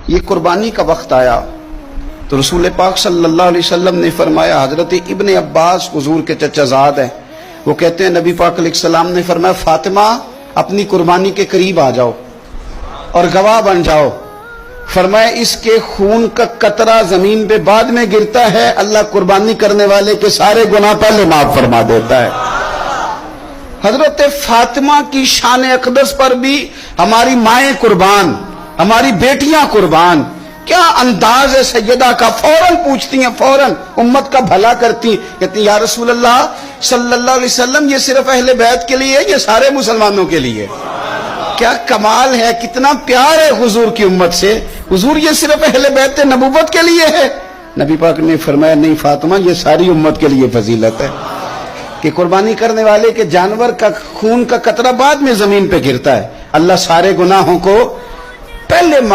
یہ قربانی کا وقت آیا تو رسول پاک صلی اللہ علیہ وسلم نے فرمایا، حضرت ابن عباس حضور کے چچا زاد ہیں، وہ کہتے ہیں نبی پاک علیہ السلام نے فرمایا فاطمہ اپنی قربانی کے قریب آ جاؤ اور گواہ بن جاؤ۔ فرمایا اس کے خون کا قطرہ زمین پہ بعد میں گرتا ہے، اللہ قربانی کرنے والے کے سارے گناہ پہلے معاف فرما دیتا ہے۔ حضرت فاطمہ کی شان اقدس پر بھی ہماری مائیں قربان، ہماری بیٹیاں قربان، کیا انداز ہے سیدہ کا، فوراً پوچھتی ہیں، فوراً امت کا بھلا کرتی ہیں، کہتی ہیں یا رسول اللہ صلی اللہ علیہ وسلم یہ صرف اہل بیت کے لیے، یہ سارے مسلمانوں کے لیے۔ کیا کمال ہے، کتنا پیار ہے حضور کی امت سے، حضور یہ صرف اہل بیت نبوت کے لیے ہے؟ نبی پاک نے فرمایا نہیں فاطمہ یہ ساری امت کے لیے فضیلت ہے، کہ قربانی کرنے والے کے جانور کا خون کا قطرہ بعد میں زمین پہ گرتا ہے، اللہ سارے گناہوں کو پہلے معاف